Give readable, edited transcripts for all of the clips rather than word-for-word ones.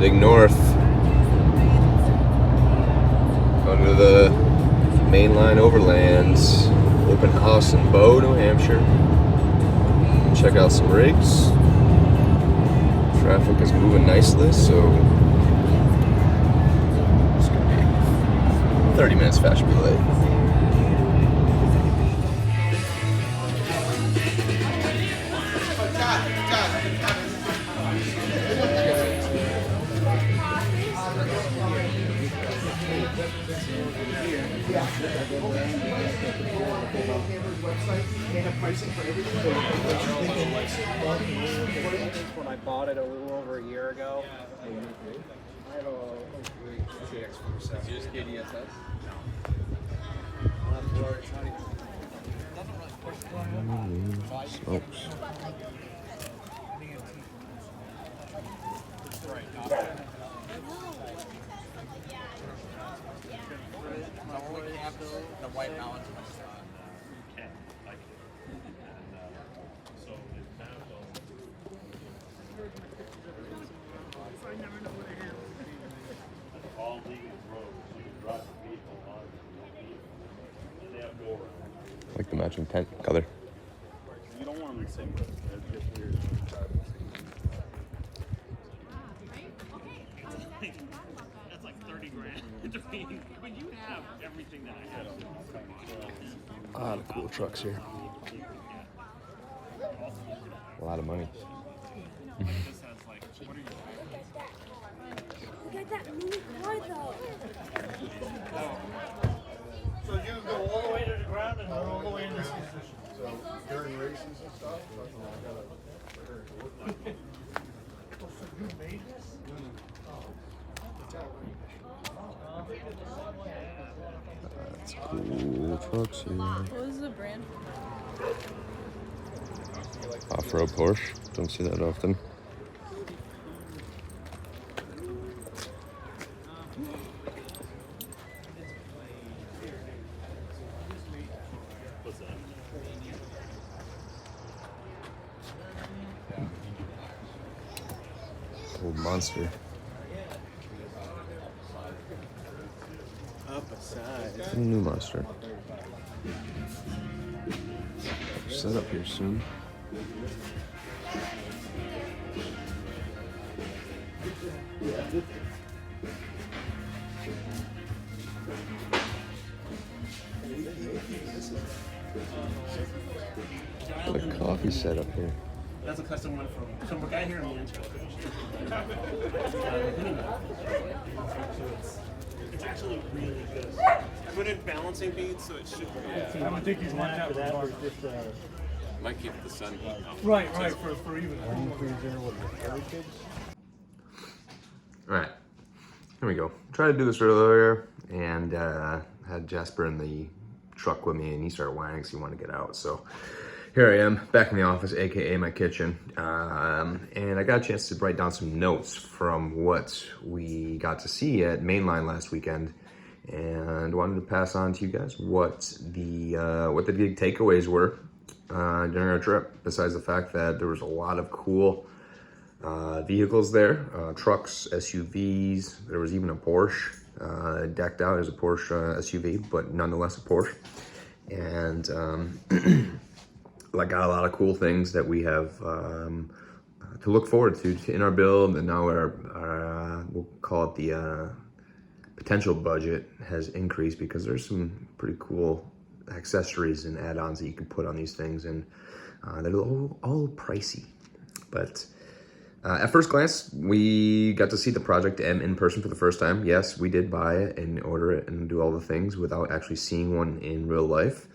heading north under the mainline Overland. Open house in Bow, New Hampshire. Check out some rigs. Traffic is moving nicely, so it's gonna be 30 minutes fast, should be late. When I bought it a little over a year ago. I have a just KDSS? Smokes. The White Mountains. All legal roads, you can drive a vehicle on it. They have door. Like the matching tent color. You don't want them the same way. They're just weird. That's like 30 grand. I mean, when you have everything that I have. A lot of cool trucks here. A lot of money. This has like, what are you? Look at that mini car though. So you go all the way to the ground and all the way in this position. So during races and stuff, So you made this? That's cool trucks here. What was the brand? Off-road Porsche. Don't see that often. What's that? Old monster. Up a side. A new monster. Set up here soon. Got a coffee set up here. That's a custom one from a guy here in Manchester. It's actually really good. I put in balancing beads, so it should be. I would think he's one after that or just Might keep the sun heat out. right for even. Alright, here we go. Tried to do this earlier and had Jasper in the truck with me and he started whining because he wanted to get out. So here I am back in the office, aka my kitchen, and I got a chance to write down some notes from what we got to see at Mainline last weekend, and wanted to pass on to you guys what the big takeaways were during our trip. Besides the fact that there was a lot of cool vehicles there, trucks, SUVs. There was even a Porsche decked out as a Porsche SUV, but nonetheless a Porsche, and I got a lot of cool things that we have to look forward to in our build, and now our we'll call it the potential budget has increased because there's some pretty cool accessories and add-ons that you can put on these things, and they're all pricey. But at first glance, we got to see the Project M in person for the first time. Yes, we did buy it and order it and do all the things without actually seeing one in real life.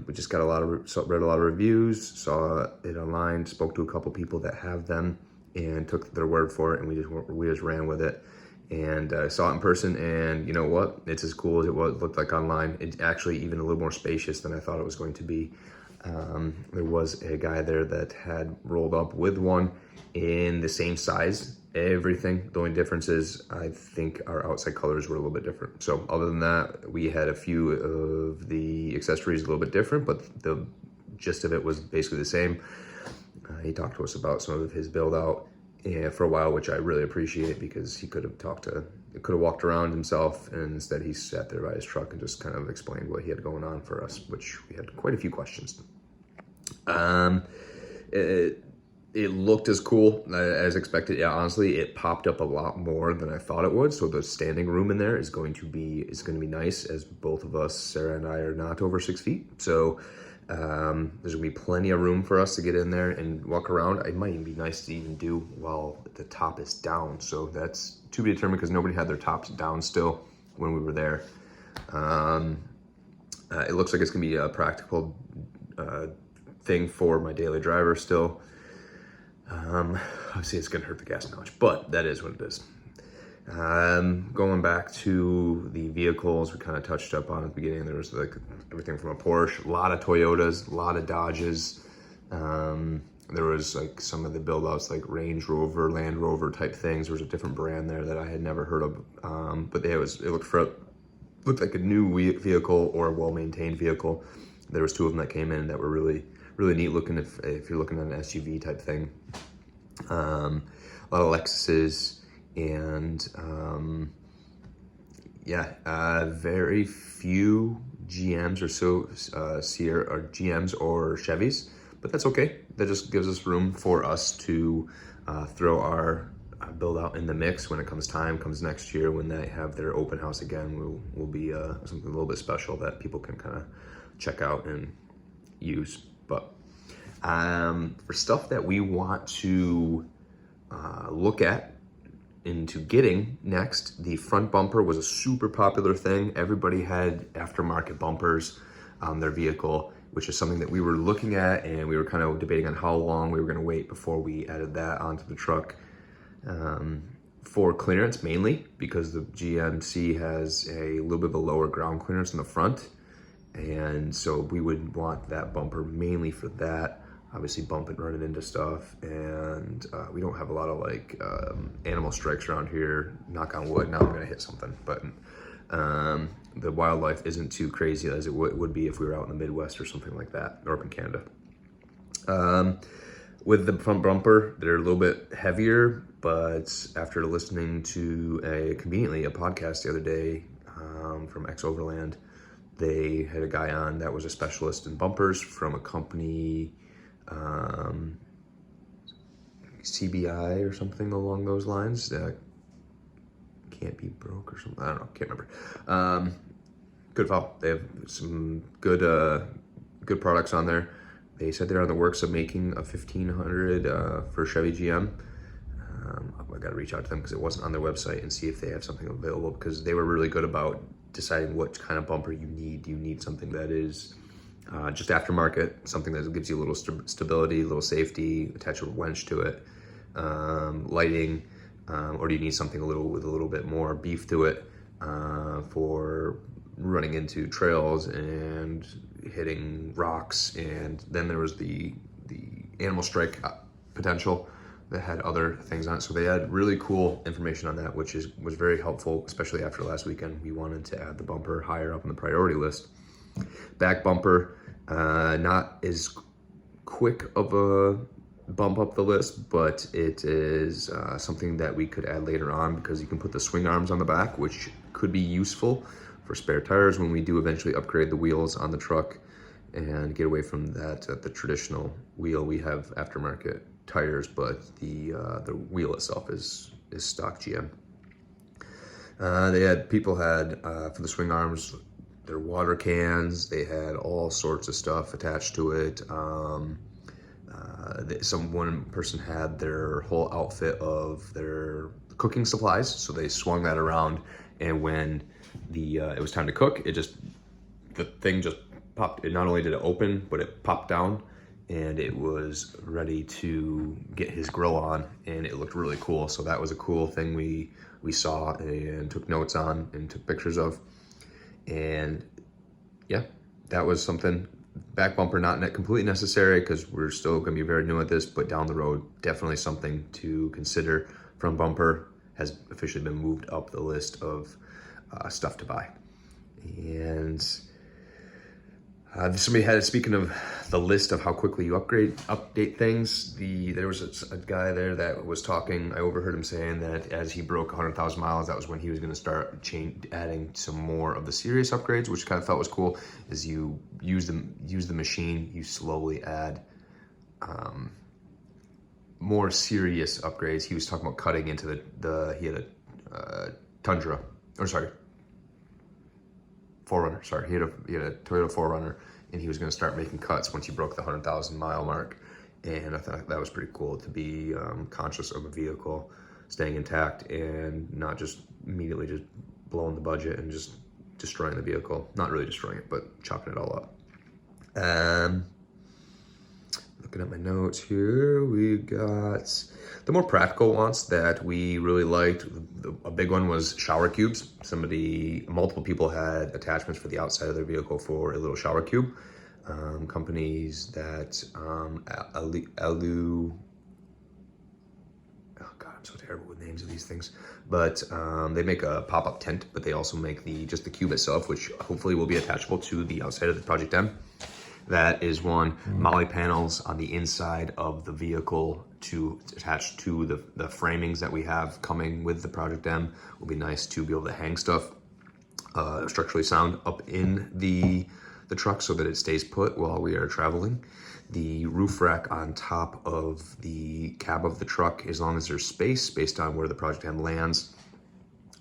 We just got read a lot of reviews, saw it online, spoke to a couple people that have them, and took their word for it, and we just ran with it, and saw it in person, and you know what? It's as cool as it looked like online. It's actually even a little more spacious than I thought it was going to be. There was a guy there that had rolled up with one in the same size, everything. The only difference is I think our outside colors were a little bit different. So other than that, we had a few of the accessories a little bit different, but the gist of it was basically the same. He talked to us about some of his build out, for a while, which I really appreciate because he could have walked around himself, and instead he sat there by his truck and just kind of explained what he had going on for us, which we had quite a few questions. It looked as cool as expected. Yeah, honestly, it popped up a lot more than I thought it would. So the standing room in there is going to be nice, as both of us, Sarah and I, are not over 6 feet. So there's gonna be plenty of room for us to get in there and walk around. It might even be nice to even do while the top is down. So that's to be determined because nobody had their tops down still when we were there. It looks like it's gonna be a practical thing for my daily driver still. Obviously it's gonna hurt the gas mileage, but that is what it is. Going back to the vehicles, we kind of touched up on at the beginning. There was like everything from a Porsche, a lot of Toyotas, a lot of Dodges. There was like some of the build outs like Range Rover, Land Rover type things. There was a different brand there that I had never heard of. But it looked like a new vehicle or a well-maintained vehicle. There was 2 of them that came in that were really neat looking if you're looking at an SUV type thing. A lot of Lexuses and very few GMs or Sierra or GMs or Chevys, but that's okay. That just gives us room for us to throw our build out in the mix when it comes next year when they have their open house again. Will be something a little bit special that people can kind of check out and use. But for stuff that we want to look at into getting next, the front bumper was a super popular thing. Everybody had aftermarket bumpers on their vehicle, which is something that we were looking at, and we were kind of debating on how long we were going to wait before we added that onto the truck. For clearance mainly, because the GMC has a little bit of a lower ground clearance in the front, and so we would want that bumper mainly for that. Obviously bumping, running into stuff, and we don't have a lot of like animal strikes around here. Knock on wood, now I'm gonna hit something, but the wildlife isn't too crazy as it would be if we were out in the Midwest or something like that, or up in Canada. With the front bumper, they're a little bit heavier, but after listening to a podcast the other day from Overland, they had a guy on that was a specialist in bumpers from a company, CBI or something along those lines. Can't be broke or something. I don't know. Can't remember. Good file. They have some good products on there. They said they're on the works of making a 1500 for Chevy GM. I got to reach out to them because it wasn't on their website and see if they have something available, because they were really good about deciding what kind of bumper you need. Do you need something that is just aftermarket, something that gives you a little stability, a little safety, attach a winch to it, lighting, or do you need something with a little bit more beef to it for running into trails and hitting rocks? And then there was the animal strike potential that had other things on it. So they had really cool information on that, which was very helpful, especially after last weekend. We wanted to add the bumper higher up on the priority list. Back bumper, not as quick of a bump up the list, but it is something that we could add later on, because you can put the swing arms on the back, which could be useful for spare tires when we do eventually upgrade the wheels on the truck and get away from the traditional wheel. We have aftermarket tires, but the wheel itself is stock GM. People had for the swing arms, their water cans. They had all sorts of stuff attached to it. One person had their whole outfit of their cooking supplies, so they swung that around, and when it was time to cook, the thing just popped. It not only did it open, but it popped down, and it was ready to get his grill on, and it looked really cool. So that was a cool thing we saw and took notes on and took pictures of. And yeah, that was something. Back bumper, not completely necessary because we're still going to be very new at this, but down the road, definitely something to consider. Front bumper has officially been moved up the list of stuff to buy. And Somebody had, speaking of the list of how quickly you update things, there was a guy there that was talking, I overheard him saying that as he broke 100,000 miles, that was when he was gonna start adding some more of the serious upgrades, which kind of felt was cool, is you use the machine, you slowly add more serious upgrades. He was talking about cutting into he had a Tundra, or sorry, 4Runner, sorry. He had a Toyota 4Runner, and he was going to start making cuts once he broke the 100,000 mile mark. And I thought that was pretty cool to be conscious of a vehicle staying intact and not just immediately just blowing the budget and just destroying the vehicle. Not really destroying it, but chopping it all up. Looking at my notes here, we got the more practical ones that we really liked. A big one was shower cubes. Multiple people had attachments for the outside of their vehicle for a little shower cube. Companies that, oh God, I'm so terrible with names of these things. But they make a pop-up tent, but they also make just the cube itself, which hopefully will be attachable to the outside of the Project M. That is one. Molly panels on the inside of the vehicle to attach to the framings that we have coming with the Project M. Will be nice to be able to hang stuff structurally sound up in the truck so that it stays put while we are traveling. The roof rack on top of the cab of the truck, as long as there's space based on where the Project M lands,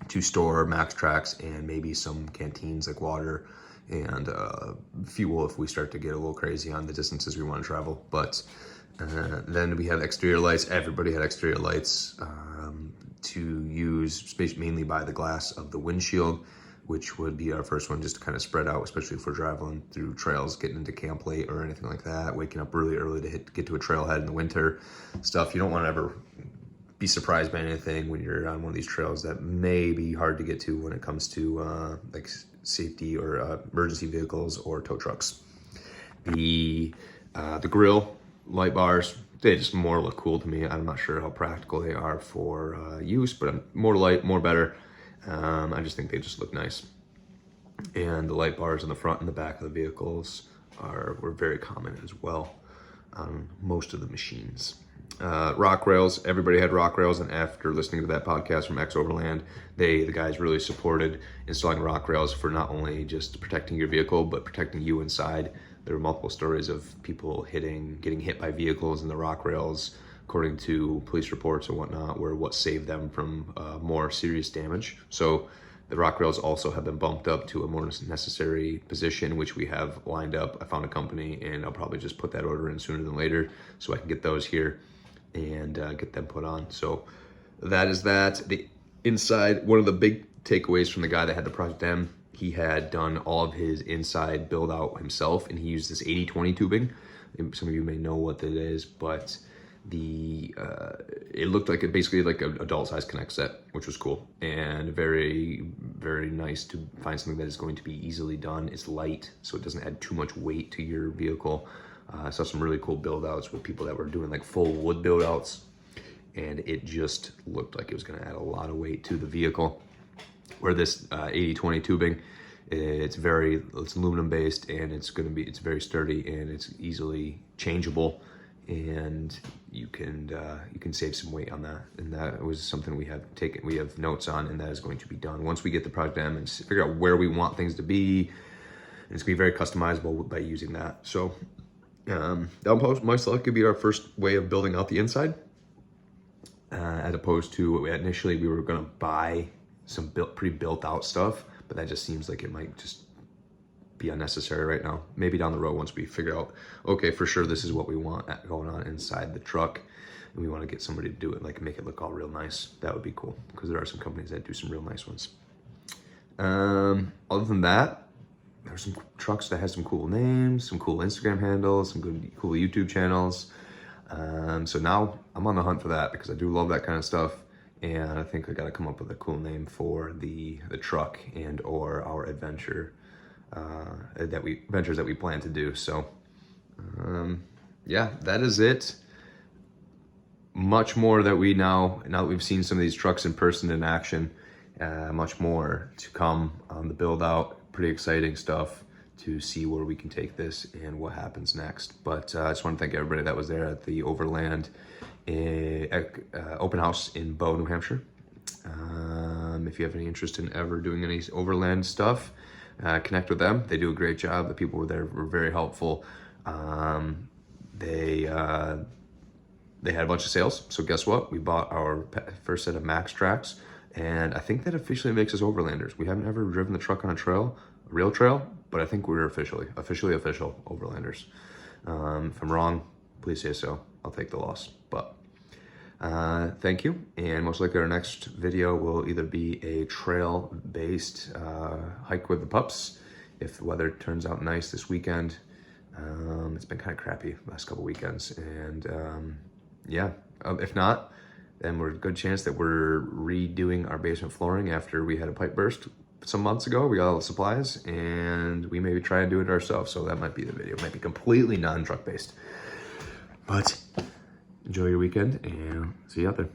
to store max tracks and maybe some canteens like water and fuel if we start to get a little crazy on the distances we want to travel. But then we have exterior lights. Everybody had exterior lights to use mainly by the glass of the windshield, which would be our first one, just to kind of spread out, especially if we're traveling through trails, getting into camp late or anything like that, waking up really early to get to a trailhead in the winter stuff. You don't want to ever be surprised by anything when you're on one of these trails that may be hard to get to when it comes to like safety or emergency vehicles or tow trucks. The grill, light bars, they just more look cool to me. I'm not sure how practical they are for use, but more light, more better. I just think they just look nice. And the light bars in the front and the back of the vehicles were very common as well on most of the machines. Rock rails, everybody had rock rails, and after listening to that podcast from Overland, the guys really supported installing rock rails for not only just protecting your vehicle, but protecting you inside. There were multiple stories of people getting hit by vehicles in the rock rails, according to police reports and whatnot, where what saved them from more serious damage. So the rock rails also have been bumped up to a more necessary position, which we have lined up. I found a company, and I'll probably just put that order in sooner than later so I can get those here and get them put on. So that is that. The inside, one of the big takeaways from the guy that had the Project M, he had done all of his inside build out himself, and he used this 80-20 tubing. Some of you may know what that is, but it looked like basically like an adult size connect set, which was cool and very, very nice to find something that is going to be easily done. It's light, so it doesn't add too much weight to your vehicle. I saw some really cool build outs with people that were doing like full wood build outs, and it just looked like it was going to add a lot of weight to the vehicle. Where this 80-20 tubing, it's aluminum based, and it's very sturdy, and it's easily changeable, and you can save some weight on that. And that was something we have notes on, and that is going to be done once we get the Project M and figure out where we want things to be. And it's gonna be very customizable by using that. So that most likely could be our first way of building out the inside, as opposed to initially we were gonna buy some pre-built out stuff, but that just seems like it might just be unnecessary right now. Maybe down the road, once we figure out, okay, for sure this is what we want going on inside the truck, and we want to get somebody to do it, like make it look all real nice. That would be cool, because there are some companies that do some real nice ones. Other than that, there's some trucks that have some cool names, some cool Instagram handles, some cool YouTube channels. So now I'm on the hunt for that, because I do love that kind of stuff. And I think I got to come up with a cool name for the truck and or our adventures that we plan to do. So yeah, that is it. Much more that now that we've seen some of these trucks in person in action, much more to come on the build out. Pretty exciting stuff to see where we can take this and what happens next. But I just want to thank everybody that was there at the Overland open house in Bow, New Hampshire. If you have any interest in ever doing any Overland stuff, connect with them. They do a great job. The people were there were very helpful. They had a bunch of sales. So guess what? We bought our first set of Max tracks, and I think that officially makes us Overlanders. We haven't ever driven the truck on a trail, a real trail, but I think we're official Overlanders. If I'm wrong, please say so. I'll take the loss. But thank you, and most likely our next video will either be a trail-based hike with the pups, if the weather turns out nice this weekend. It's been kind of crappy last couple weekends, and yeah, if not, then we're a good chance that we're redoing our basement flooring after we had a pipe burst some months ago. We got all the supplies, and we maybe try and do it ourselves. So that might be the video. It might be completely non-truck based. But enjoy your weekend, and see you out there.